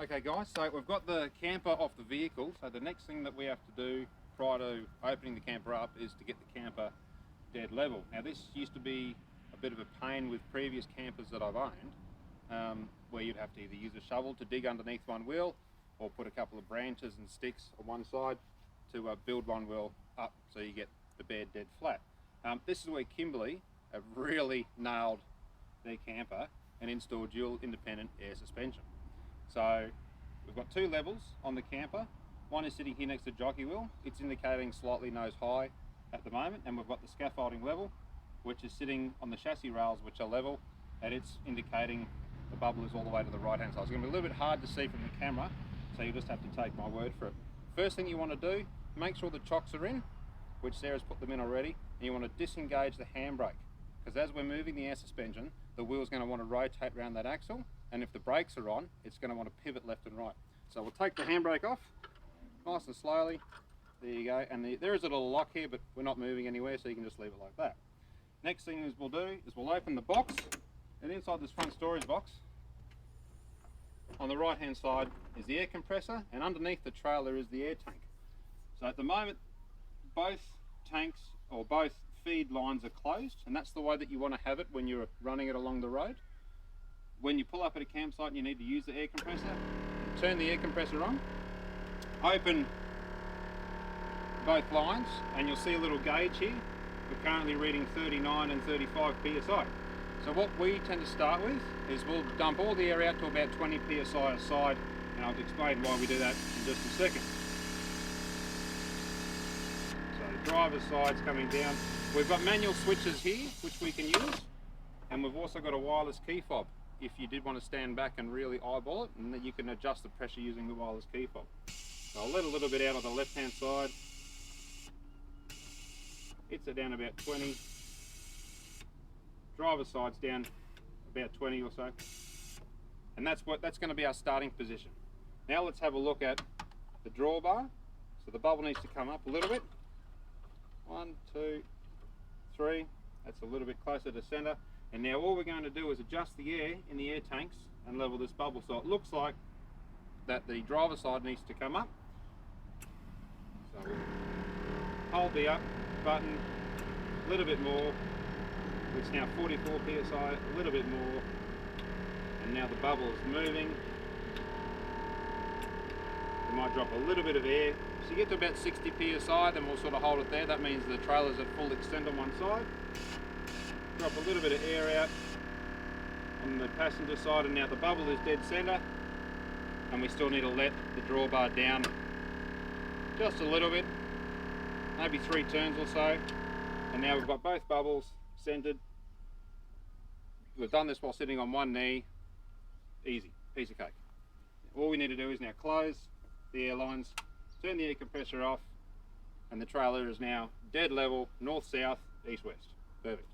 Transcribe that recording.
Okay guys, so we've got the camper off the vehicle, so the next thing that we have to do prior to opening the camper up is to get the camper dead level. Now this used to be a bit of a pain with previous campers that I've owned, where you'd have to either use a shovel to dig underneath one wheel or put a couple of branches and sticks on one side to build one wheel up so you get the bed dead flat. This is where Kimberley have really nailed their camper and installed dual independent air suspension. So we've got two levels on the camper. One is sitting here next to the jockey wheel. It's indicating slightly nose high at the moment, and we've got the scaffolding level, which is sitting on the chassis rails, which are level, and it's indicating the bubble is all the way to the right hand side. It's going to be a little bit hard to see from the camera, so you just have to take my word for it. First thing you want to do, make sure the chocks are in, which Sarah's put them in already, and you want to disengage the handbrake, because as we're moving the air suspension, the wheel's going to want to rotate around that axle, and if the brakes are on, it's going to want to pivot left and right. So we'll take the handbrake off, nice and slowly. There you go, and there is a little lock here, but we're not moving anywhere, so you can just leave it like that. Next thing we'll do is we'll open the box, and inside this front storage box, on the right hand side is the air compressor, and underneath the trailer is the air tank. So at the moment, both tanks, or both feed lines are closed, and that's the way that you want to have it when you're running it along the road. When you pull up at a campsite and you need to use the air compressor, turn the air compressor on, open both lines, and you'll see a little gauge here. We're currently reading 39 and 35 psi. So what we tend to start with is we'll dump all the air out to about 20 psi aside, and I'll explain why we do that in just a second. So driver's side's coming down. We've got manual switches here which we can use, and we've also got a wireless key fob if you did want to stand back and really eyeball it, and then you can adjust the pressure using the wireless key fob. So I'll let a little bit out on the left hand side. Hits it down about 20. Driver's side's down about 20 or so. And that's going to be our starting position. Now let's have a look at the drawbar. So the bubble needs to come up a little bit. 1, 2, 3. That's a little bit closer to center. And now all we're going to do is adjust the air in the air tanks and level this bubble. So it looks like that the driver's side needs to come up. So we'll hold the up button a little bit more. It's now 44 psi, a little bit more. And now the bubble is moving. We might drop a little bit of air. So you get to about 60 psi, then we'll sort of hold it there. That means the trailer's at full extent on one side. Drop a little bit of air out on the passenger side, and now the bubble is dead center, and we still need to let the drawbar down just a little bit, maybe 3 turns or so, and now we've got both bubbles centered. We've done this while sitting on one knee. Easy, piece of cake. All we need to do is now close the air lines, turn the air compressor off, and the trailer is now dead level, north-south, east-west. Perfect.